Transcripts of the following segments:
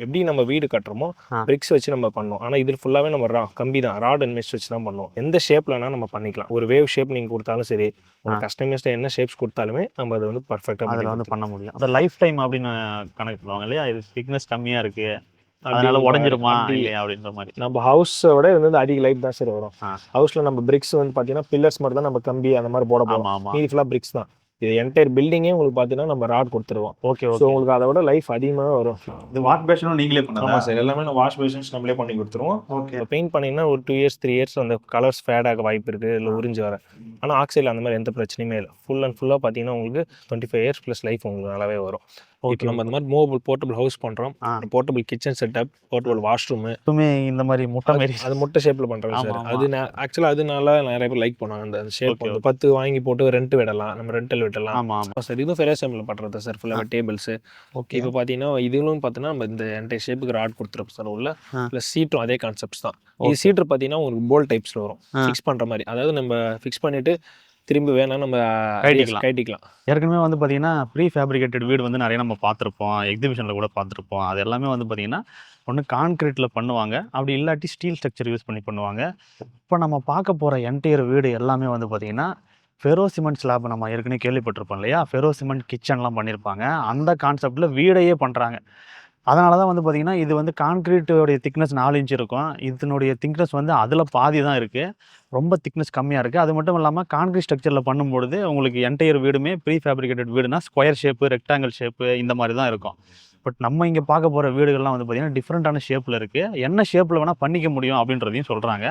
எப்படி நம்ம வீடு கட்டுறோமோ பிரிக்ஸ் வச்சு நம்ம பண்ணோம். ஆனால் இது ஃபுல்லாகவே நம்ம கம்பி தான், ராட் அண்ட் மெஷ் வச்சு தான் பண்ணுவோம். எந்த ஷேப்லனா நம்ம பண்ணிக்கலாம். ஒரு வேவ் ஷேப் நீங்கள் கொடுத்தாலும் சரி, ஒரு கஸ்டமைஸ்டாக என்ன ஷேப்ஸ் கொடுத்தாலுமே நம்ம அதை வந்து பர்ஃபெக்டாக அதில் வந்து பண்ண முடியும். அந்த லைஃப் டைம் அப்படின்னு கணக்கு பண்ணுவாங்க இல்லையா, இது திக்னஸ் கம்மியாக இருக்கு அதனால உடஞ்சிருமா இல்லையா அப்படின்ற மாதிரி. நம்ம ஹவுஸோட வந்து அதிக லைஃப் தான் சரி வரும். ஹவுஸ்ல நம்ம பிரிக்ஸ் வந்து பார்த்தீங்கன்னா பில்லர்ஸ் மட்டும் தான் நம்ம கம்பி அந்த மாதிரி போட போகிறோம். மீதி ஃபுல்லாக பிரிக்ஸ் தான். இது என்டையர் பில்டிங்கே உங்களுக்கு பார்த்தீங்கன்னா நம்ம ராட் கொடுத்துருவோம். ஓகே ஸோ உங்களுக்கு அதோட லைஃப் அதிகமாக வரும். இது வாஷ் பேஷனும் நீங்களே பண்ணலாம்? ஆமாம் சார், எல்லாமே நம்ம வாஷ் பேஷன்ஸ் நம்மளே பண்ணி கொடுத்துருவோம். ஓகே. பெயிண்ட் பண்ணிங்கன்னா ஒரு 2 years 3 years அந்த கலர்ஸ் ஃபேட் ஆக வாய்ப்பு இருக்குது, இல்லை உறிஞ்சு வர. ஆனால் ஆக்சைடில் அந்த மாதிரி எந்த பிரச்சனையுமே இல்லை. ஃபுல் அண்ட் ஃபுல்லாக பார்த்தீங்கன்னா உங்களுக்கு 25 years ப்ளஸ் லைஃப் உங்களுக்கு நல்லாவே வரும். ஓகே. நம்ம அந்த மாதிரி மூவபிள் போர்ட்டபிள் ஹவுஸ் பண்ணுறோம். Portable kitchen setup, portable washroom இந்த மாதிரி முட்டை மாரி அது முட்டை ஷேப்பில் பண்ணுறோம் சார். அது ஆக்சுவலாக அதனால நிறைய பேர் லைக் பண்ணுவாங்க. அந்த ஷேப் 10 வாங்கி போட்டு ரெண்ட் விடலாம், நம்ம ரெண்டல் விடலாம். ஆமாம் சார். இதுவும் ஃபெரோசியமில் பண்ணுறது சார். ஃபுல்லாக டேபிள்ஸு. ஓகே. இப்போ பார்த்தீங்கன்னா இதுவும் பார்த்தீங்கன்னா நம்ம இந்த என்டையர் ஷேப்புக்கு ராட் கொடுத்துருப்போம் சார் உள்ள. ப்ளஸ் சீட்டும் அதே கான்செப்ட்ஸ் தான். இது சீட்டர் பார்த்தீங்கன்னா உங்களுக்கு போல் டைப்ஸில் வரும், ஃபிக்ஸ் பண்ணுற மாதிரி. அதாவது நம்ம ஃபிக்ஸ் பண்ணிவிட்டு திரும்பி வேணால் நம்ம கைட்டிக்கலாம். ஏற்கனவே வந்து பார்த்தீங்கன்னா ப்ரீ ஃபேப்ரிகேட்டட் வீடு வந்து நிறைய நம்ம பார்த்துருப்போம், எக்ஸிபிஷனில் கூட பார்த்துருப்போம். அது எல்லாமே வந்து பார்த்தீங்கன்னா ஒன்று கான்கிரீட்டில் பண்ணுவாங்க, அப்படி இல்லாட்டி ஸ்டீல் ஸ்ட்ரக்சர் யூஸ் பண்ணி பண்ணுவாங்க. இப்போ நம்ம பார்க்க போகிற என்டையர் வீடு எல்லாமே வந்து பார்த்தீங்கன்னா ஃபெரோ சிமெண்ட் ஸ்லாப் நம்ம ஏற்கனவே கேள்விப்பட்டிருப்போம் இல்லையா, ஃபெரோ சிமெண்ட் கிச்சன்லாம் பண்ணியிருப்பாங்க. அந்த கான்செப்டில் வீடையே பண்ணுறாங்க. அதனால தான் வந்து பார்த்திங்கன்னா இது வந்து கான்க்ரீட்டோடைய திக்னஸ் 4 inch இருக்கும். இதனுடைய திக்னஸ் வந்து அதில் பாதி தான் இருக்குது, ரொம்ப திக்னஸ் கம்மியாக இருக்குது. அது மட்டும் இல்லாமல் கான்க்ரீட் ஸ்ட்ரக்சரில் பண்ணும்பொழுது உங்களுக்கு என்டையர் வீடுமே ப்ரீ ஃபேப்ரிகேட்டட் வீடுனா ஸ்கொயர் ஷேப்பு, ரெக்டாங்கிள் ஷேப்பு இந்த மாதிரி தான் இருக்கும். பட் நம்ம இங்கே பார்க்க போகிற வீடுகள்லாம் வந்து பார்த்திங்கன்னா டிஃப்ரெண்ட்டான ஷேப்பில் இருக்குது. என்ன ஷேப்பில் வேணால் பண்ணிக்க முடியும் அப்படின்றதையும் சொல்கிறாங்க.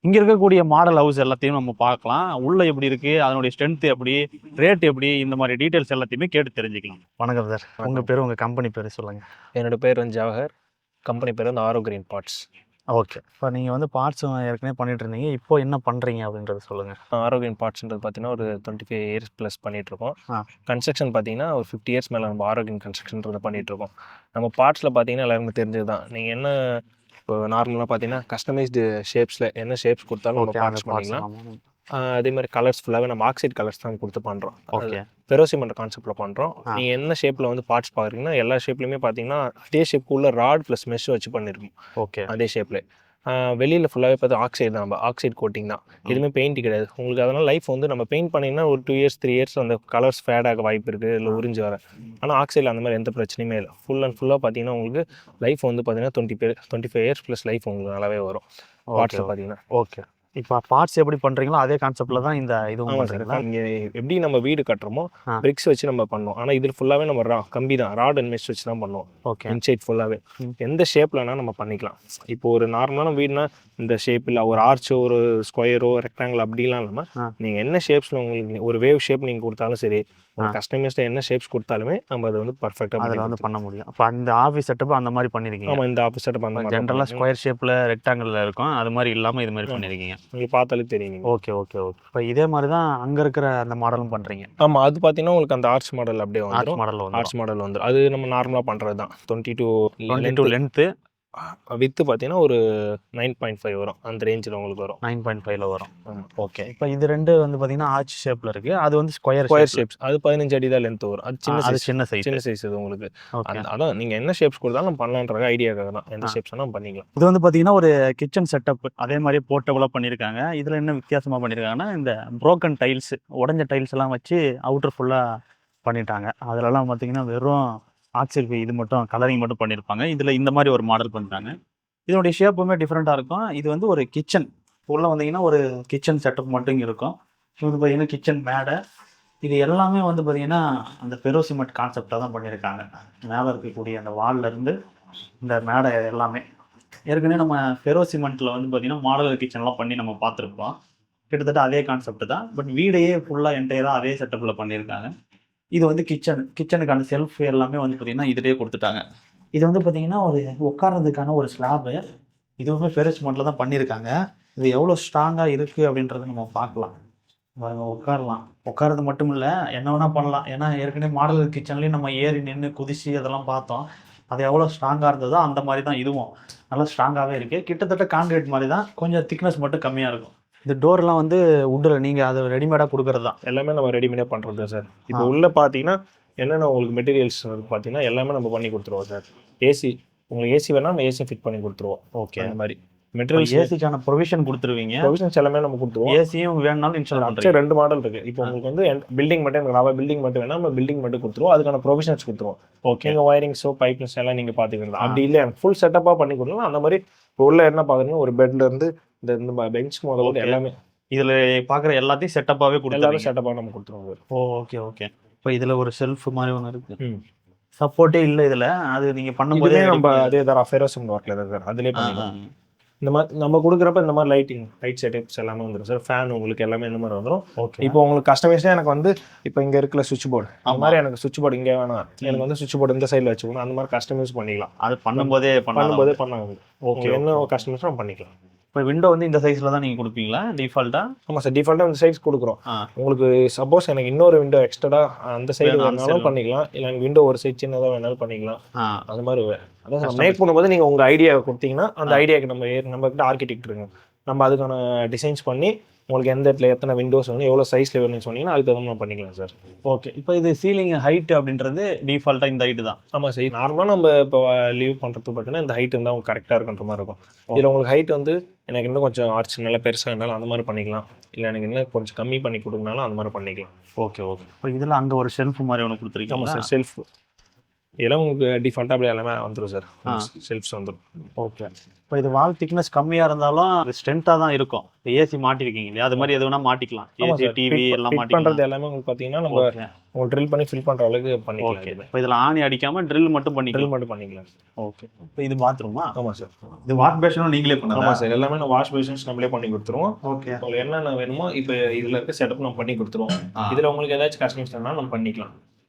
இங்கே இருக்கக்கூடிய மாடல் ஹவுஸ் எல்லாத்தையும் நம்ம பார்க்கலாம். உள்ளே எப்படி இருக்குது, அதனுடைய ஸ்ட்ரென்த் எப்படி, ரேட் எப்படி, இந்த மாதிரி டீட்டெயில்ஸ் எல்லாத்தையுமே கேட்டு தெரிஞ்சுக்கலாம். வணக்கம் சார், உங்கள் பேர், உங்கள் கம்பெனி பேர் சொல்லுங்கள். என்னோட பேர் வந்து ஜவஹர், கம்பெனி பேர் வந்து ஆரோ கிரீன் பார்ட்ஸ். ஓகே. இப்போ நீங்கள் வந்து பார்ட்ஸ் ஏற்கனவே பண்ணிட்டு இருந்தீங்க, இப்போ என்ன பண்ணுறீங்க அப்படின்றது சொல்லுங்கள். ஆரோ கிரீன் பார்ட்ஸ்ன்றது பார்த்தீங்கன்னா ஒரு 25 years ப்ளஸ் பண்ணிகிட்ருக்கோம். கன்ஸ்ட்ரக்ஷன் பார்த்தீங்கன்னா ஒரு 50 years மேலே நம்ம ஆரோ கிரீன் கன்ஸ்ட்ரக்ஷன்றது பண்ணிகிட்ருக்கோம். நம்ம பார்ட்ஸில் பார்த்தீங்கன்னா எல்லாருமே தெரிஞ்சது தான். நீங்கள் என்ன இப்போ நார்மலாக பார்த்தீங்கன்னா கஸ்டமைஸ்டு ஷேப்ஸில் என்ன ஷேப்ஸ் கொடுத்தாலும் நம்ம பார்ட்ஸ் பண்ணிக்கலாம். அதே மாதிரி கலர்ஸ் ஃபுல்லாகவே நம்ம ஆக்சைட் கலர்ஸ் தான் கொடுத்து பண்ணுறோம். ஓகே. ஃபெரோசிமெண்ட் கான்செப்டில் பண்ணுறோம். நீங்கள் என்ன ஷேப்பில் வந்து பார்ட்ஸ் பார்க்குறீங்கன்னா எல்லா ஷேப்லையுமே பார்த்தீங்கன்னா அதே ஷேப்புக்குள்ள ராட் ப்ளஸ் மெஷ் வச்சு பண்ணியிருக்கோம். ஓகே. அதே ஷேப்பில் வெளியில் ஃபுல்லாகவே பார்த்து ஆக்சைடு தான், நம்ம ஆக்சைடு கோட்டிங் தான், எதுவுமே பெயிண்ட் கிடையாது உங்களுக்கு. அதனால் லைஃப் வந்து நம்ம பெயிண்ட் பண்ணிங்கன்னா ஒரு 2 years 3 years அந்த கலர்ஸ் ஃபேட் ஆக வாய்ப்பு இருக்குது, இல்லை உறிஞ்சு வர. ஆனால் ஆக்சைடில் அந்த மாதிரி எந்த பிரச்சனையுமே இல்லை. ஃபுல் அண்ட் ஃபுல்லாக பார்த்தீங்கன்னா உங்களுக்கு லைஃப் வந்து பார்த்தீங்கன்னா 25 years ப்ளஸ் லைஃப் உங்களுக்கு நல்லாவே வரும் பார்ட்ஸில் பார்த்தீங்கன்னா. ஓகே. இப்போ பார்ட்ஸ் எப்படி பண்ணுறீங்களோ அதே கான்செப்டில் தான் இந்த இதுவும் பண்ணுறீங்களா? இங்கே எப்படி நம்ம வீடு கட்டுறோமோ பிரிக்ஸ் வச்சு நம்ம பண்ணோம். ஆனால் இதில் ஃபுல்லாகவே நம்ம கம்பி தான், ராட் அண்ட் மெஷ் வச்சு தான் பண்ணுவோம். ஓகே. இன்சைட் ஃபுல்லாகவே எந்த ஷேப்லனா நம்ம பண்ணிக்கலாம். இப்போ ஒரு நார்மலான வீடுனா இந்த ஷேப் இல்லை, ஒரு ஆர்ச்சோ, ஒரு ஸ்கொயரோ, ரெக்டாங்கிள் அப்படிலாம் இல்லாமல் நீங்கள் என்ன ஷேப்ஸில் உங்களுக்கு ஒரு வேவ் ஷேப் நீங்கள் கொடுத்தாலும் சரி, கஸ்டமைஸ்டாக என்ன ஷேப்ஸ் கொடுத்தாலுமே நம்ம அதை வந்து பர்ஃபெக்டாக அதில் வந்து பண்ண முடியும். அப்போ அந்த ஆஃபீஸ் செட்டப் அந்த மாதிரி பண்ணியிருக்கீங்க? ஆமாம், இந்த ஆஃபீஸ் செட்டப் அந்த மாதிரி ஜென்ரலாக ஸ்கொயர் ஷேப்பில் ரெக்டாங்கிளில் இருக்கும், அது மாதிரி இல்லாமல் இது மாதிரி பண்ணியிருக்கீங்க. நீங்கள் பார்த்தாலே தெரியுங்க. Okay okay okay. இப்போ இதே மாதிரி தான் அங்கே இருக்கிற அந்த மாடலும் பண்ணுறீங்க? ஆமாம், அது பார்த்தீங்கன்னா உங்களுக்கு அந்த ஆர்ச் மாடல் அப்படியே வந்துடும். ஆர்ச் மாடல் வந்துடும். அது நம்ம நார்மலாக பண்ணுறது தான். 22 லென்த்து, வித்து பார்த்தீங்கன்னா ஒரு 9.5 வரும், அந்த ரேஞ்சில் உங்களுக்கு வரும். 9.5 வரும். ஓகே. இப்போ இது ரெண்டு வந்து பார்த்தீங்கன்னா ஆர்ச் ஷேப்பில் இருக்குது, அது வந்து ஸ்கொயர் ஷேப்ஸ். அது 15 அடி தான் லென்த் வரும். அது சின்ன சைஸ் அது உங்களுக்கு. அதான் நீங்கள் என்ன ஷேப்ஸ் கொடுத்தாலும் நம்ம பண்ணலான்ற ஐடியாக்காக தான். எந்த ஷேப்ஸ் வேணால் பண்ணிக்கலாம். இது வந்து பார்த்தீங்கன்னா ஒரு கிச்சன் செட்டப் அதே மாதிரி போர்ட்டபுளாக பண்ணியிருக்காங்க. இதில் என்ன வித்தியாசமாக பண்ணியிருக்காங்கன்னா இந்த ப்ரோக்கன் டைல்ஸ், உடஞ்ச டைல்ஸ் எல்லாம் வச்சு அவுட்டர் ஃபுல்லாக பண்ணிட்டாங்க. அதிலலாம் பார்த்தீங்கன்னா வெறும் ஆக்சைடு இது மட்டும் கலரிங் மட்டும் பண்ணியிருப்பாங்க. இதில் இந்த மாதிரி ஒரு மாடல் பண்ணுறாங்க. இதனுடைய ஷேப்புமே டிஃப்ரெண்ட்டாக இருக்கும். இது வந்து ஒரு கிச்சன் உள்ளே வந்தீங்கன்னா ஒரு கிச்சன் செட்டப் மட்டும் இங்கே இருக்கும். இது வந்து பார்த்தீங்கன்னா கிச்சன் மேடை, இது எல்லாமே வந்து பார்த்தீங்கன்னா அந்த ஃபெரோ சிமெண்ட் கான்செப்டாக தான் பண்ணியிருக்காங்க. மேலே இருக்கக்கூடிய அந்த வால்லேருந்து இந்த மேடை எல்லாமே ஏற்கனவே நம்ம ஃபெரோ சிமெண்ட்டில் வந்து பார்த்தீங்கன்னா மாடலர் கிச்சன்லாம் பண்ணி நம்ம பார்த்துருப்போம். கிட்டத்தட்ட அதே கான்செப்ட் தான். பட் வீடையே ஃபுல்லாக என்டையராக அதே செட்டப்பில் பண்ணியிருக்காங்க. இது வந்து கிச்சனுக்கான செல்ஃப் எல்லாமே வந்து பார்த்திங்கன்னா இதிலே கொடுத்துட்டாங்க. இது வந்து பார்த்திங்கன்னா ஒரு உட்கார்றதுக்கான ஒரு ஸ்லாபு, இதுவுமே ஃபெரோ சிமெண்ட்டில் தான் பண்ணியிருக்காங்க. இது எவ்வளோ ஸ்ட்ராங்காக இருக்குது அப்படின்றத நம்ம பார்க்கலாம். உட்கார்றது மட்டும் இல்லை, என்ன வேணால் பண்ணலாம். ஏன்னா ஏற்கனவே மாடலர் கிச்சன்லேயும் நம்ம ஏறி நின்று குதிச்சு அதெல்லாம் பார்த்தோம். அது எவ்வளோ ஸ்ட்ராங்காக இருந்ததோ அந்த மாதிரி தான் இதுவும் நல்லா ஸ்ட்ராங்காகவே இருக்குது. கிட்டத்தட்ட கான்கிரீட் மாதிரி தான், கொஞ்சம் திக்னஸ் மட்டும் கம்மியாக இருக்கும். இந்த டோர்லாம் வந்து உட்டில் நீங்கள் அதை ரெடிமேடாக கொடுக்குறது தான்? எல்லாமே நம்ம ரெடிமேடாக பண்ணுறது சார். இப்போ உள்ளே பார்த்தீங்கன்னா என்னென்ன உங்களுக்கு மெட்டீரியல்ஸ் பார்த்தீங்கன்னா எல்லாமே நம்ம பண்ணி கொடுத்துருவோம் சார். ஏசி உங்களுக்கு ஏசி வேணா நம்ம ஏசி ஃபிட் பண்ணி கொடுத்துருவோம். ஓகே. அந்த மாதிரி மெட்டீரியல்ஸ் ஏசிக்கான ப்ரொவிஷன் கொடுத்துருவீங்க. ப்ரொவிஷன்ஸ் எல்லாமே நம்ம கொடுத்துருவோம். ஏசியும் வேணும்னாலும் இன்ஸ்டால் ஆக்சுவலி பண்ணுறீங்க. 2 மாடல் இருக்கு. இப்போ உங்களுக்கு வந்து பில்டிங் மட்டும் எனக்கு ரவா பில்டிங் மட்டும் வேணா நம்ம பில்டிங் மட்டும் கொடுத்துருவோம். அதுக்கான ப்ரொவிஷன்ஸ் கொடுத்துருவோம். ஓகே. நீங்கள் ஒயரிங்ஸோ பைப்ஸ் எல்லாம் நீங்கள் பார்த்துக்கலாம். அப்படி இல்லை எனக்கு ஃபுல் செட்டப்பாக பண்ணி கொடுக்கலாம். அந்த மாதிரி இப்போ உள்ள என்ன பார்க்குறீங்கன்னா ஒரு பெட்ல இருந்து இந்த பெஞ்ச் முதல்ல எல்லாமே இதில் பார்க்குற எல்லாத்தையும் செட்டப்பாகவே எல்லாமே கொடுத்துருவீங்க. செட்டப்பாக நம்ம கொடுத்துருவோம். Okay okay. இப்போ இதில் ஒரு செல்ஃப் மாதிரி ஒன்று இருக்குது. சப்போர்ட்டே இல்லை இதில். அது நீங்கள் பண்ணும்போதே நம்ம அதே தான் ஃபெரோசிமெண்ட் ஒர்க்கில் தான் சார். அதிலே பண்ணிக்கலாம். இந்த மாதிரி நம்ம கொடுக்குறப்ப இந்த மாதிரி லைட் செட்டப்ஸ் எல்லாமே வந்துடும் சார். ஃபேன் உங்களுக்கு எல்லாமே இந்த மாதிரி வந்துடும். ஓகே. இப்போ உங்களுக்கு கஸ்டமைஸாக எனக்கு வந்து இப்போ இங்கே இருக்கிற சுவிட்ச் போர்டு அந்த மாதிரி எனக்கு சுவிட்ச் போர்டு இங்கே வேணாம், எனக்கு வந்து சுவிட்ச் போர்டு இந்த சைடில் வச்சுக்கணும், அந்த மாதிரி கஸ்டமைஸ் பண்ணிக்கலாம். அது பண்ணும்போதே பண்ணாங்க. ஓகே. என்ன கஸ்டமைஸும் பண்ணிக்கலாம். இப்போ விண்டோ வந்து இந்த சைஸில் தான் நீங்கள் கொடுப்பீங்களா டிஃபால்ட்டாக? ஆமாம் சார், டிஃபால்ட்டாக இந்த சைஸ் கொடுக்குறோம். உங்களுக்கு சப்போஸ் எனக்கு இன்னொரு விண்டோ எக்ஸ்ட்ரா அந்த சைடு வேணாலும் பண்ணிக்கலாம், இல்லை எனக்கு விண்டோ ஒரு சைட் சின்னதாக வேணாலும் பண்ணிக்கலாம். அது மாதிரி அதான் மேக் பண்ணும்போது நீங்கள் உங்கள் ஐடியா கொடுத்தீங்கன்னா அந்த ஐடியாவுக்கு நம்மக்கிட்ட ஆர்கிடெக்ட் இருக்குங்க, நம்ம அதுக்கான டிசைன்ஸ் பண்ணி உங்களுக்கு எந்த இடத்துல எத்தனை விண்டோஸ் வேணும் எவ்வளோ சைஸில் வேணும்னு சொன்னீங்கன்னா அதுக்கு தகுந்த மாதிரி பண்ணிக்கலாம் சார். ஓகே. இப்போ இது சீலிங் ஹைட் அப்படின்றது டிஃபால்ட்டாக இந்த ஹைட்டு தான்? ஆமாம் சார். நார்மலாக நம்ம இப்போ லீவ் பண்ணுறதுக்கு பார்த்தீங்கன்னா இந்த ஹைட் இருந்தால் உங்களுக்கு கரெக்டாக இருக்குன்ற மாதிரி இருக்கும். இதில் உங்களுக்கு ஹைட் வந்து எனக்கு இன்னும் கொஞ்சம் ஆர்ச் நல்லா பெருசாக இருந்தாலும் அந்த மாதிரி பண்ணிக்கலாம், இல்லை எனக்கு இன்னும் கொஞ்சம் கம்மி பண்ணி கொடுக்கனாலும் அந்த மாதிரி பண்ணிக்கலாம். Okay okay. இப்போ இதில் அங்கே ஒரு ஷெல்ஃப் மாதிரி ஒன்று கொடுத்துருக்கீங்க. ஆமாம் சார், செல்ஃப் இதெல்லாம் உங்களுக்கு டிஃபால்ட்டாக அப்படியே எல்லாமே வந்துடும் சார். செல்ஃப்ஸ் வந்துடும். ஓகே. இப்போ இது வால் திக்னஸ் கம்மியாக இருந்தாலும் அது ஸ்ட்ரென்த்தாக தான் இருக்கும். ஏசி மாட்டிருக்கீங்க இல்லையா, அது மாதிரி எது வேணா மாட்டிக்கலாம். ஏசி டிவி எல்லாம் பண்ணுறது எல்லாமே உங்களுக்கு பார்த்தீங்கன்னா நம்ம உங்களுக்கு ட்ரில் பண்ணி ஃபில் பண்ணுற அளவுக்கு பண்ணிக்கலாம். ஓகே. இப்போ இதில் ஆணி அடிக்காமல் ட்ரில் மட்டும் பண்ணிக்கலாம். ஓகே. இப்போ இது பாத்ரூமா? ஆமாம் சார். இது வாஷ் பேஷனும் நீங்களே பண்ணலாம்? ஆமாம் சார், எல்லாமே நம்ம வாஷ் பேஷன்ஸ் நம்மளே பண்ணி கொடுத்துருவோம். ஓகே. உங்களுக்கு என்னென்ன வேணுமோ இப்போ இதில் இருக்க செட்டப் நம்ம பண்ணி கொடுத்துருவோம். இதில் உங்களுக்கு ஏதாச்சும் கஸ்டமைஸ் வேணாலும் நம்ம பண்ணிக்கலாம்.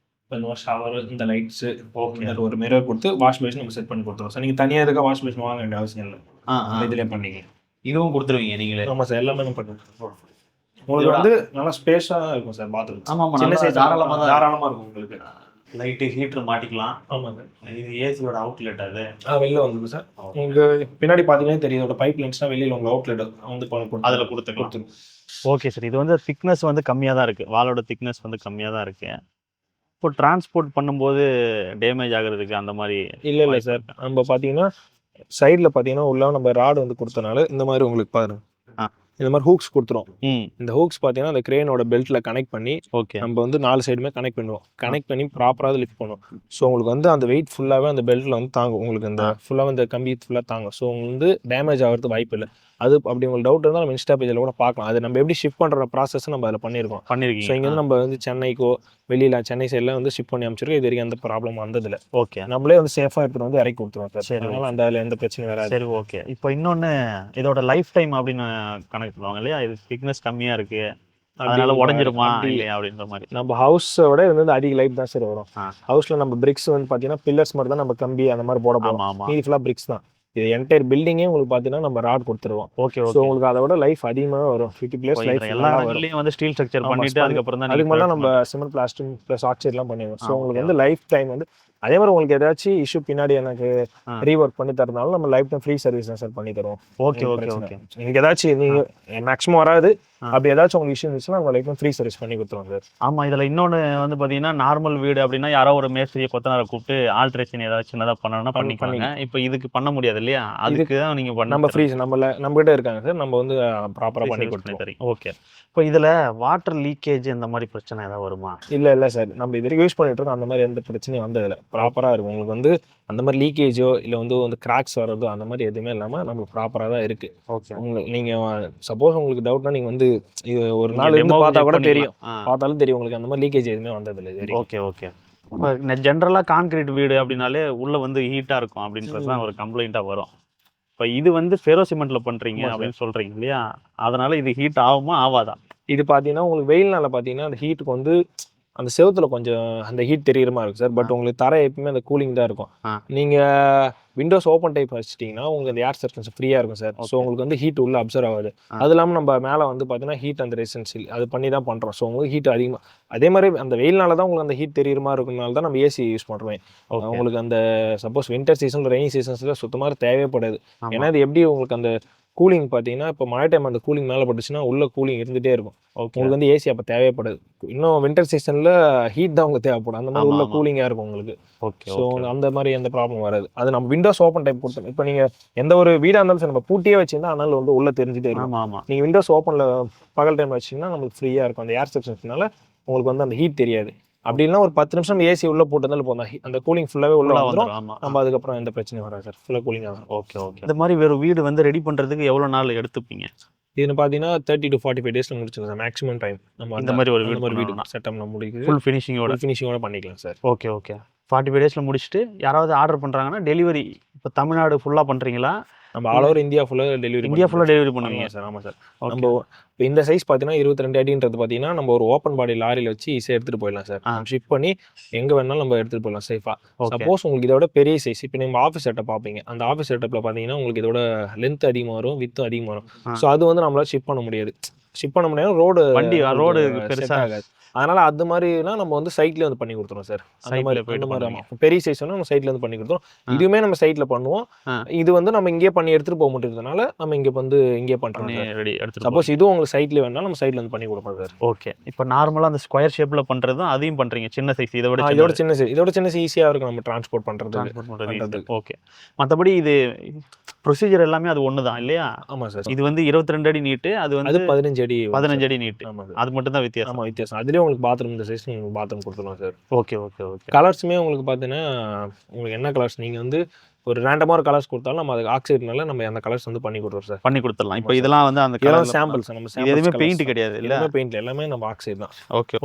இப்போ ஷவர் இந்த லைட்ஸு ஒரு மிரர் கொடுத்து வாஷ் பேஷன் நம்ம செட் பண்ணி கொடுத்துருவோம் சார். நீங்கள் தனியாக இருக்க வாஷ் பேஷன் வாங்க வேண்டிய அவசியம் இல்லை, இதிலே பண்ணிக்கலாம். இதுவும் கொடுத்துருவீங்க நீங்களே? ஆமாம் சார், எல்லாமே நம்ம பண்ணி உங்களுக்கு வந்து நல்லா ஸ்பேஸாக இருக்கும் சார் பாத்ரூம். ஆமாம், சின்ன சைஸ் தாராளமாக இருக்கும் உங்களுக்கு. லைட்டு ஹீட்டர் மாட்டிக்கலாம். ஆமாம் சார். இது ஏசியோட அவுட்லெட் அது வெளில வந்துடும் சார். உங்களுக்கு பின்னாடி பார்த்தீங்கன்னா தெரியும் இதோட பைப் லைன்ஸ்லாம் வெளியில் உங்களுக்கு அவுட்லெட் வந்து அதில் கொடுத்துரும். Okay sir. இது வந்து திக்னஸ் வந்து கம்மியாக தான் இருக்குது, வாலோட திக்னஸ் வந்து கம்மியாக தான் இருக்குது. இப்போ டிரான்ஸ்போர்ட் பண்ணும்போது டேமேஜ் ஆகுறதுக்கு அந்த மாதிரி இல்லை சார். நம்ம பார்த்தீங்கன்னா சைடில் பார்த்தீங்கன்னா உள்ள நம்ம ராடு வந்து கொடுத்தனால இந்த மாதிரி உங்களுக்கு பாருங்க இந்த மாதிரி ஹூக்ஸ் கொடுத்துரும். இந்த ஹூக்ஸ் பார்த்தீங்கன்னா அந்த கிரேனோட பெல்ட்ல கனெக்ட் பண்ணி ஓகே நம்ம வந்து 4 சைடுமே கனெக்ட் பண்ணுவோம். கனெக்ட் பண்ணி ப்ராப்பராக லிஃப்ட் பண்ணுவோம். ஸோ உங்களுக்கு வந்து அந்த வெயிட் ஃபுல்லாகவே அந்த பெல்ட்டில் வந்து தாங்கும். உங்களுக்கு இந்த ஃபுல்லாக இந்த கம்பி ஃபுல்லாக தாங்கும். ஸோ உங்களுக்கு வந்து டேமேஜ் ஆகிறது வாய்ப்பு இல்லை. அது அப்படி உங்களுக்கு டவுட் இருந்தால் நம்ம இன்ஸ்டா பேஜில் கூட பார்க்கலாம். அது நம்ம எப்படி ஷிஃப்ட் பண்ணுற ப்ராசஸ் நம்ம அதில் பண்ணியிருக்கோம். ஸோ இங்கே வந்து நம்ம வந்து சென்னைக்கோ வெளியில் சென்னை சைடில் வந்து ஷிஃப்ட் பண்ணி அமைச்சிருக்கோம். இது வரைக்கும் எந்த ப்ராப்ளம் வந்ததில்லை. ஓகே. நம்மளே வந்து சேஃபாக எடுத்துகிட்டு வந்து இறக்கி கொடுத்துருவோம் சார். சரி, அதனால் அந்த அதில் எந்த பிரச்சனையும் வராது. சரி, ஓகே. இப்போ இன்னொன்று இதோட லைஃப் டைம் அப்படின்னு கனெக்ட் பண்ணுவாங்க இல்லையா, இது திக்னஸ் கம்மியாக இருக்குது அதனால உடஞ்சிருமா இல்லையா அப்படின்ற மாதிரி. நம்ம ஹவுஸோட இது வந்து அதிக லைஃப் தான் சார் வரும். ஹவுஸில் நம்ம பிரிக்ஸ் வந்து பார்த்தீங்கன்னா பில்லர்ஸ் மட்டும் தான் நம்ம கம்பி அந்த மாதிரி போட போகிறோம். மீதி ஃபுல்லாக பிரிக்ஸ் தான். இது என்டையர் பில்டிங்கே உங்களுக்கு பார்த்தீங்கன்னா நம்ம ராட் கொடுத்துருவோம். ஓகே. ஸோ உங்களுக்கு அதோட லைஃப் அதிகமாக வரும். 50+ லைஃப் எல்லா இடங்கள்லையும் வந்து ஸ்டீல் ஸ்ட்ரக்சர் பண்ணிட்டு அதுக்கப்புறம் தான் அதுக்கு மேலே நம்ம சிமெண்ட் பிளாஸ்டிக் ப்ளஸ் ஆக்சைட்லாம் பண்ணிடுவோம். ஸோ உங்களுக்கு வந்து லைஃப் டைம் வந்து அதே மாதிரி உங்களுக்கு ஏதாச்சும் இஷ்யூ பின்னாடி எனக்கு ரீஒர்க் பண்ணி தரதுனால நம்ம லைஃப் டைம் ஃப்ரீ சர்வீஸ் தான் சார் பண்ணி தருவோம். Okay okay okay. நீங்கள் ஏதாச்சும் நீங்கள் மேக்ஸிமம் வராது, அப்படி ஏதாச்சும் உங்களுக்கு இஷ்யூ இருந்துச்சுன்னா நம்ம லைஃப் டைம் ஃப்ரீ சர்வீஸ் பண்ணி கொடுத்துருவோம் சார். ஆமாம். இதில் இன்னொன்று வந்து பார்த்தீங்கன்னா நார்மல் வீடு அப்படின்னா யாரோ ஒரு மேஸ்திரியை கொத்தனாரை கூப்பிட்டு ஆல்ட்ரேஷன் ஏதாச்சும் சின்னதாக பண்ணணும்னா பண்ணிப்பாங்க. இப்போ இதுக்கு பண்ண முடியாது இல்லையா, அதுக்கு தான் நீங்கள் பண்ண நம்ம ஃப்ரீ நம்மகிட்ட இருக்காங்க சார், நம்ம வந்து ப்ராப்பராக பண்ணி கொடுத்துருவோம். ஓகே. இப்போ இதில் வாட்டர் லீக்கேஜ் இந்த மாதிரி பிரச்சனை ஏதாவது வருமா? இல்லை சார், நம்ம இது வரைக்கும் யூஸ் பண்ணிட்டு இருக்கோம். அந்த மாதிரி எந்த பிரச்சனையும் வந்ததில்லை. ப்ராப்பராக இருக்கும். உங்களுக்கு வந்து அந்த மாதிரி லீக்கேஜோ இல்லை வந்து கிராக்ஸ் வர்றதோ அந்த மாதிரி எதுவுமே இல்லாமல் நம்மளுக்கு ப்ராப்பராக தான் இருக்குது. ஓகே. உங்களுக்கு நீங்கள் சப்போஸ் உங்களுக்கு டவுட்னா நீங்கள் வந்து இது ஒரு நாள் இருந்து பார்த்தா கூட தெரியும், பார்த்தாலும் தெரியும் உங்களுக்கு அந்த மாதிரி லீக்கேஜ் எதுவுமே வந்ததில்லை. Okay okay. இப்போ ஜென்ரலாக கான்கிரீட் வீடு அப்படின்னாலே உள்ளே வந்து ஹீட்டாக இருக்கும் அப்படின்றது தான் ஒரு கம்ப்ளைண்ட்டாக வரும். இப்போ இது வந்து ஃபெரோ சிமெண்ட்டில் பண்ணுறீங்க அப்படின்னு சொல்கிறீங்க இல்லையா, அதனால் இது ஹீட் ஆகுமா ஆகாதா? இது பார்த்தீங்கன்னா உங்களுக்கு வெயில்னால பார்த்தீங்கன்னா அந்த ஹீட்டுக்கு வந்து அந்த செவத்துல கொஞ்சம் அந்த ஹீட் தெரியுற மாதிரி இருக்கும் சார். பட் உங்களுக்கு தர எப்பவுமே அந்த கூலிங் தான் இருக்கும். நீங்கள் விண்டோஸ் ஓப்பன் டைப் வச்சுட்டிங்கன்னா உங்களுக்கு அந்த ஏர் சர்க்குலேஷன் ஃப்ரீயாக இருக்கும் சார். ஸோ உங்களுக்கு வந்து ஹீட் உள்ள அப்சர்வ் ஆகுது. அது இல்லாமல் நம்ம மேலே வந்து பார்த்தீங்கன்னா ஹீட் அந்த ரெசிஸ்டன்ஸ் அது பண்ணி தான் பண்ணுறோம். ஸோ உங்களுக்கு ஹீட் அதிகமாக அதே மாதிரி அந்த வெயில்னால தான் உங்களுக்கு அந்த ஹீட் தெரியுற மாதிரி இருக்கிறனால தான் நம்ம ஏசி யூஸ் பண்ணுறோம். உங்களுக்கு அந்த சப்போஸ் வின்டர் சீசன் ரெய்னி சீசன்ஸில் சுத்தமாக தேவைப்படாது. ஏன்னா இது எப்படி உங்களுக்கு அந்த கூலிங் பார்த்தீங்கன்னா இப்போ மழை டைம் அந்த கூலிங் மேலே பட்டுச்சுன்னா உள்ள கூலிங் இருந்துகிட்டே இருக்கும். ஓகே. உங்களுக்கு வந்து ஏசி அப்போ தேவைப்படாது. இன்னும் வின்டர் சீசனில் ஹீட் தான் உங்களுக்கு தேவைப்படும். அந்த மாதிரி உள்ள கூலிங்காக இருக்கும் உங்களுக்கு. ஓகே. ஸோ அந்த மாதிரி எந்த ப்ராப்ளம் வராது. அது நம்ம விண்டோஸ் ஓப்பன் டைப் கொடுத்தோம். இப்போ நீங்கள் எந்த ஒரு வீடாக இருந்தாலும் சரி நம்ம பூட்டியே வச்சிங்கன்னா அதனால வந்து உள்ள தெரிஞ்சுட்டே இருக்கும். ஆமாம். நீங்கள் விண்டோஸ் ஓப்பனில் பகல் டைம் வச்சிங்கன்னா நம்மளுக்கு ஃப்ரீயாக இருக்கும். அந்த ஏர் செக்ஷன்ஸ்னால உங்களுக்கு வந்து அந்த ஹீட் தெரியாது. அப்படி இல்லைனா ஒரு 10 நிமிஷம் ஏசி உள்ள போட்டதால போதும், அந்த கூலிங் ஃபுல்லாகவே உள்ள வந்துடும். நம்ம அதுக்கப்புறம் எந்த பிரச்சனையும் வராது சார், ஃபுல்லாக கூலிங் ஆகும். ஓகே. இந்த மாதிரி வேறு வீடு வந்து ரெடி பண்ணுறதுக்கு எவ்வளோ நாள் எடுத்துப்பீங்க? இதுன்னு பார்த்தீங்கன்னா 30 to 45 டேஸில் முடிச்சிடும் சார் மேக்ஸிமம் டைம். நம்ம இந்த மாதிரி ஒரு வீடு செட்டப் நம்ம முடிக்குது ஃபுல் ஃபினிஷிங்கோட பண்ணிக்கலாம் சார். ஓகே. 45 டேஸில் முடிச்சுட்டு யாராவது ஆர்டர் பண்ணுறாங்கன்னா டெலிவரி இப்போ தமிழ்நாடு ஃபுல்லாக பண்ணுறீங்களா? நம்ம ஆல் ஓவர் இந்தியா ஃபுல்லாக டெலிவரி பண்ணுவீங்க சார். ஆமாம் சார். நம்ம இப்போ இந்த சைஸ் பார்த்தீங்கன்னா 22 அடின்றது பார்த்தீங்கன்னா நம்ம ஒரு ஓப்பன் பாடி லாரியில் வச்சு ஈஸியாக எடுத்துகிட்டு போயிடலாம் சார். நம்ம ஷிப் பண்ணி எங்கே வேணாலும் நம்ம எடுத்துகிட்டு போயிடலாம் சேஃபாக. சப்போஸ் உங்களுக்கு இதோட பெரிய சைஸ் இப்போ நீங்கள் ஆஃபீஸ் செட்டப் பார்ப்பீங்க, அந்த ஆஃபீஸ் செட்டப்பில் பார்த்தீங்கன்னா உங்களுக்கு இதோட லென்த் அதிகமாக வரும், வித்தும் அதிகமாக வரும். ஸோ அது வந்து நம்மளால் ஷிப் பண்ண முடியாது. ரோடு பெருசாக. அதனால அது மாதிரிலாம் நம்ம வந்து சைட்லேயே வந்து பண்ணி கொடுத்துருவோம் சார். அந்த மாதிரி பெரிய சைஸ் வந்து நம்ம சைட்ல வந்து பண்ணி கொடுத்துருவோம். இதுவுமே நம்ம சைட்ல பண்ணுவோம். இது வந்து நம்ம இங்கே பண்ணி எடுத்துட்டு போக முடியுறதுனால நம்ம இங்கே வந்து இங்கே பண்றோம். சப்போஸ் இதுவும் உங்களுக்கு சைட்ல வேணா நம்ம சைட்ல வந்து பண்ணி கொடுப்போம் சார். ஓகே. இப்போ நார்மலா அந்த ஸ்கொயர் ஷேப்ல பண்றதும் அதையும் பண்றீங்க சின்ன சைஸ்? இதோட சின்ன சைஸ் ஈஸியா இருக்கும் நம்ம டிரான்ஸ்போர்ட் பண்றது. ஓகே. மற்றபடி இது ப்ரொசீஜர் எல்லாமே அது ஒன்று தான் இல்லையா? ஆமாம் சார். இது வந்து 22 அடி நீட்டு, அது வந்து 15 அடி நீட்டு. அது மட்டும் தான் வித்தியாசம். ஆமாம், வித்தியாசம். அதுலேயே உங்களுக்கு பாத்ரூம் இந்த சைஸ் உங்களுக்கு பாத்ரூம் கொடுத்துருவோம் சார். ஓகே. கலர்ஸுமே உங்களுக்கு பார்த்தீங்கன்னா உங்களுக்கு என்ன கலர்ஸ் நீங்கள் வந்து ஒரு ரேண்டமாக ஒரு கலர்ஸ் கொடுத்தாலும் நம்ம அதுக்கு ஆக்சைட்னால நம்ம அந்த கலர்ஸ் வந்து பண்ணி கொடுத்துருவோம் சார். பண்ணி கொடுத்துடலாம். இப்போ இதெல்லாம் வந்து அந்த கலர் சாம்பிள்ஸ், நம்ம எதுவுமே பெயிண்ட் கிடையாது இல்லை? பெயிண்ட் எல்லாமே நம்ம ஆக்சைட் தான்.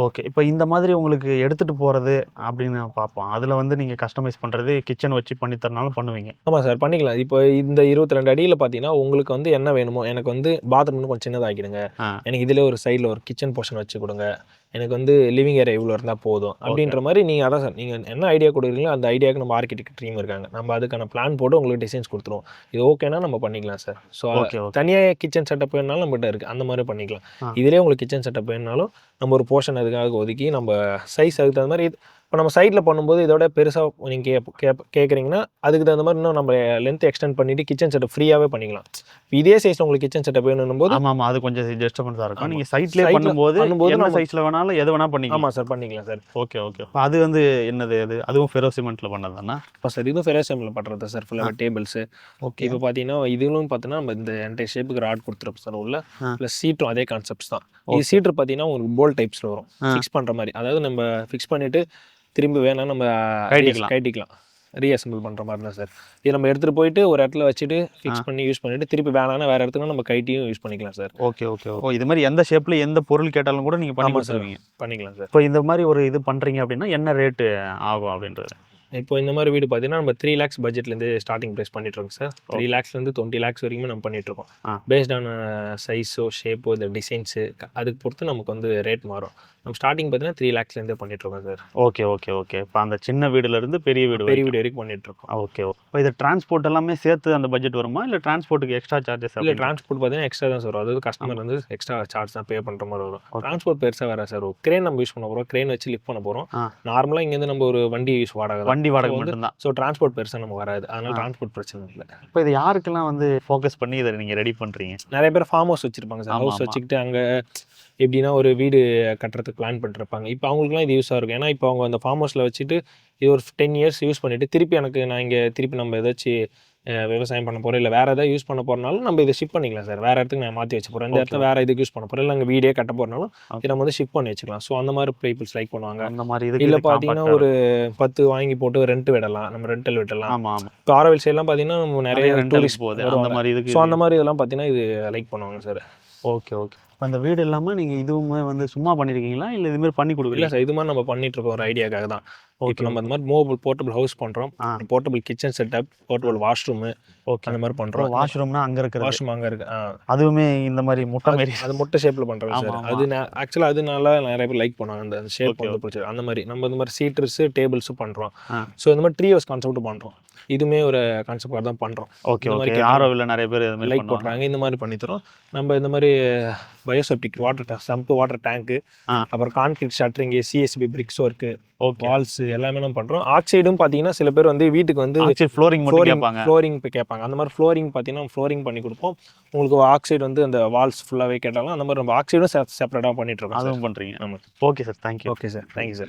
ஓகே. இப்போ இந்த மாதிரி உங்களுக்கு எடுத்துகிட்டு போகிறது அப்படின்னு பார்ப்போம். அதில் வந்து நீங்கள் கஸ்டமைஸ் பண்ணுறது கிச்சன் வச்சு பண்ணி தரனாலும் பண்ணுவீங்க? ஆமாம் சார், பண்ணிக்கலாம். இப்போ இந்த 22 அடியில் பார்த்தீங்கன்னா உங்களுக்கு வந்து என்ன வேணுமோ, எனக்கு வந்து பாத்ரூம் கொஞ்சம் சின்னதாகிடுங்க, எனக்கு இதில் ஒரு சைடில் ஒரு கிச்சன் போர்ஷன் வச்சு கொடுங்க, எனக்கு வந்து லிவிங் ஏரியா இவ்வளோ இருந்தால் போதும் அப்படின்ற மாதிரி நீங்கள் அதான் சார், நீங்கள் என்ன ஐடியா கொடுக்குறீங்களோ அந்த ஐடியாவுக்கு நம்ம ஆர்கிடெக்ட் டீம் இருக்காங்க. நம்ம அதுக்கான பிளான் போட்டு உங்களுக்கு டிசைன்ஸ் கொடுத்துருவோம். இது ஓகேனா நம்ம பண்ணிக்கலாம் சார். ஸோ தனியாக கிச்சன் செட்டப் வேணுனாலும் நம்மகிட்ட இருக்குது, அந்த மாதிரி பண்ணிக்கலாம். இதிலே உங்களுக்கு கிச்சன் செட்டப் வேணுனாலும் நம்ம ஒரு போர்ஷன் அதுக்காக ஒதுக்கி நம்ம சைஸ் அதுக்கு தகுந்த மாதிரி. இப்போ நம்ம சைட்டில் பண்ணும்போது இதோட பெருசாக நீங்கள் கேட்குறீங்கன்னா அதுக்கு தகுந்த மாதிரி இன்னும் நம்ம லென்த் எக்ஸ்டெண்ட் பண்ணிவிட்டு கிச்சன் செட்டப் ஃப்ரீயாகவே பண்ணிக்கலாம். இதே சைஸில் உங்களுக்கு கிச்சன் செட்டப் வேணும் போது ஆமாம், அது கொஞ்சம் ஜஸ்ட் இருக்கும். நீங்கள் சைட்லேயே பண்ணும்போது என்ன சைஸில் வேணாலும் எது வேணால் பண்ணிக்கலாம். ஆமாம் சார், பண்ணிக்கலாம் சார். ஓகே. அது வந்து என்னது அதுவும் ஃபெரோ சிமெண்ட்டில் பண்ணதானா? இப்போ சார் இதுவும் ஃபெரோ சிமெண்ட்டில் பண்ணுறது சார். ஃபுல்லாக டேபிள்ஸு. ஓகே. இப்போ பார்த்தீங்கன்னா இதுவும் பார்த்தீங்கன்னா நம்ம இந்த என்டையர் ஷேப்புக்கு ராட் கொடுத்துருப்போம் சார் உள்ள. ப்ளஸ் சீட்டும் அதே கான்செப்ட்ஸ் தான். இது சீட்ரு பார்த்தீங்கன்னா உங்களுக்கு போல் டைப்ஸில் வரும், ஃபிக்ஸ் பண்ணுற மாதிரி. அதாவது நம்ம ஃபிக்ஸ் பண்ணிவிட்டு திரும்பி வேணா நம்ம கைட்டிக்கலாம், ரீஅசம்பிள் பண்ணுற மாதிரி தான் சார். இது நம்ம எடுத்துகிட்டு போயிட்டு ஒரு இடத்துல வச்சுட்டு ஃபிக்ஸ் பண்ணி யூஸ் பண்ணிவிட்டு திருப்பி வேணான்னா வேறு இடத்துக்கு நம்ம கைட்டியும் யூஸ் பண்ணிக்கலாம் சார். ஓகே. இது மாதிரி எந்த ஷேப்பில் எந்த பொருள் கேட்டாலும் கூட நீங்கள் பண்ணி கொடுத்துருவீங்க? பண்ணிக்கலாம் சார். இப்போ இந்த மாதிரி ஒரு இது பண்ணுறீங்க அப்படின்னா என்ன ரேட்டு ஆகும் அப்படின்றது? இப்போ இந்த மாதிரி வீடு பார்த்தீங்கன்னா நம்ம 3 lakhs பட்ஜெட்லேருந்து ஸ்டார்டிங் ப்ரைஸ் பண்ணிட்டுருக்கோம் சார். 3 lakhsலேருந்து 20 lakhs வரைக்கும் நம்ம பண்ணிகிட்ருக்கோம். பேஸ்ட் ஆன் சைஸோ ஷேப்போ இந்த டிசைன்ஸு அதுக்கு பொறுத்து நமக்கு வந்து ரேட் மாறும். நம்ம ஸ்டார்டிங் பார்த்தீங்கன்னா 3 lakhsலேருந்தே பண்ணிட்டுருக்கோம் சார். ஓகே. இப்போ அந்த சின்ன வீடுலேருந்து பெரிய வீடு வரைக்கும் பண்ணிட்டுருக்கோம். ஓகே. இப்போ இது டிரான்ஸ்போர்ட் எல்லாமே சேர்த்து அந்த பட்ஜெட் வருமா, இல்லை டிரான்ஸ்போர்ட்டுக்கு எக்ஸ்ட்ரா சார்ஜஸ்? இல்லை, டிரான்ஸ்போர்ட் பார்த்தீங்கன்னா எக்ஸ்ட்ரா தான் சார் வரும். அதாவது கஸ்டமர் வந்து எக்ஸ்ட்ரா சார்ஜ் தான் பே பண்ணுற மாதிரி வரும். டிரான்ஸ்போர்ட் பெருசாக வர சார். கிரேன் நம்ம யூஸ் பண்ண போகிறோம், கிரேன் வச்சு லிஃப்ட் பண்ண போகிறோம். நார்மலாக இங்கேருந்து நம்ம ஒரு வண்டி வாடகை மட்டும்தான். ஸோ டிரான்ஸ்போர்ட் பெருசாக நம்ம வராது, அதனால டிரான்ஸ்போர்ட் பிரச்சனை இல்லை. இப்போ இது யாருக்கெல்லாம் வந்து ஃபோக்கஸ் பண்ணி இதை நீங்கள் ரெடி பண்ணுறீங்க? நிறைய பேர் ஃபார்ம் ஹவுஸ் வச்சுருப்பாங்க சார். ஹவுஸ் வச்சுக்கிட்டு அங்கே எப்படின்னா ஒரு வீடு கட்டுறதுக்கு பிளான் பண்ணிருப்பாங்க. இப்போ அவங்களுக்குலாம் இது யூஸாக இருக்கும். ஏன்னா இப்போ அவங்க அந்த ஃபார்ம் ஹவுஸில் வச்சுட்டு இது ஒரு 10 years யூஸ் பண்ணிவிட்டு திருப்பி நான் இங்கே திருப்பி நம்ம ஏதாச்சும் விவசாயம் பண்ண போகிறோம், இல்லை வேறு எதாவது யூஸ் பண்ண போகிறனாலும் நம்ம இதை ஷிப் பண்ணிக்கலாம் சார். வேறு இடத்துக்கு நான் மாற்றி வச்சு போகிறேன், இந்த இடத்துல வேறு இதுக்கு யூஸ் பண்ண போகிறேன், இல்லை நாங்கள் வீடே கட்ட போகிறனாலும் இதை நம்ம வந்து ஷிப் பண்ணி வச்சுக்கலாம். ஸோ அந்த மாதிரி பீப்புள்ஸ் லைக் பண்ணுவாங்க. அந்த மாதிரி இல்லை பார்த்தீங்கன்னா ஒரு 10 வாங்கி போட்டு ரெண்ட் விடலாம், நம்ம ரெண்டல் விடலாம். ஆமாம். இப்போ ஆரோவில் சைட்லாம் பார்த்தீங்கன்னா நம்ம நிறைய டூரிஸ்ட் போகுது, அந்த மாதிரி இதுக்கு. ஸோ அந்த மாதிரி இதெல்லாம் பார்த்தீங்கன்னா இது லைக் பண்ணுவாங்க சார். ஓகே. இப்போ அந்த வீடு இல்லாமல் நீங்கள் இதுவுமே வந்து சும்மா பண்ணியிருக்கீங்களா, இல்லை இதுமாதிரி பண்ணி கொடுக்கல? இல்லை சார், இது மாதிரி நம்ம பண்ணிகிட்ருக்கோம் ஒரு ஐடியாக்காக தான். ஓகே. நம்ம அந்த மாதிரி மூவபிள் போர்ட்டபிள் ஹவுஸ் பண்ணுறோம், portable kitchen setup, portable washroom. Okay. அந்த மாதிரி பண்ணுறோம். வாஷ்ரூம்னா அங்கே இருக்குது? வாஷ்ரூம் அங்கே இருக்குது. அதுவுமே இந்த மாதிரி முட்டை மாரி அது முட்டை ஷேப்பில் பண்ணுறோம் சார். அது ஆக்சுவலாக அதனால நிறைய பேர் லைக் பண்ணுவாங்க, அந்த ஷேப் வந்து பிடிச்சது. அந்த மாதிரி நம்ம இந்த மாதிரி சீட்டர்ஸு டேபிள்ஸும் பண்ணுறோம். ஸோ இந்த மாதிரி ட்ரீ ஹவுஸ் கான்செப்ட் பண்ணுறோம். இதுவுமே ஒரு கான்செப்டாக தான் பண்ணுறோம். ஓகே. ஆரோவில் நிறைய பேர் லைக் பண்ணுறாங்க, இந்த மாதிரி பண்ணித்தரோம். நம்ம இந்த மாதிரி பயோசெப்டிக் வாட்டர் சம்ப் வாட்டர் டேங்க்கு, ஆ. அப்புறம் concrete shuttering, CSP bricks work, okay. Walls எல்லாமே நம்ம பண்ணுறோம். ஆக்சைடும் பார்த்தீங்கன்னா சில பேர் வந்து வீட்டுக்கு வந்து ஆக்சுவலி ஃப்ளோரிங் மட்டும் கேட்பாங்க. ஃப்ளோரிங் இப்போ கேட்பாங்க. அந்த மாதிரி ஃப்ளோரிங் பார்த்தீங்கன்னா ஃப்ளோரிங் பண்ணி கொடுப்போம். உங்களுக்கு ஆக்சைடு வந்து அந்த வால்ஸ் ஃபுல்லாகவே கேட்டாலும் அந்த மாதிரி நம்ம ஆக்சைடும் செப்பரேட்டாக பண்ணிட்டு இருக்கோம். அதுவும் பண்ணுறீங்க. ஆமாம். Okay sir, thank you. Okay sir, thank you sir.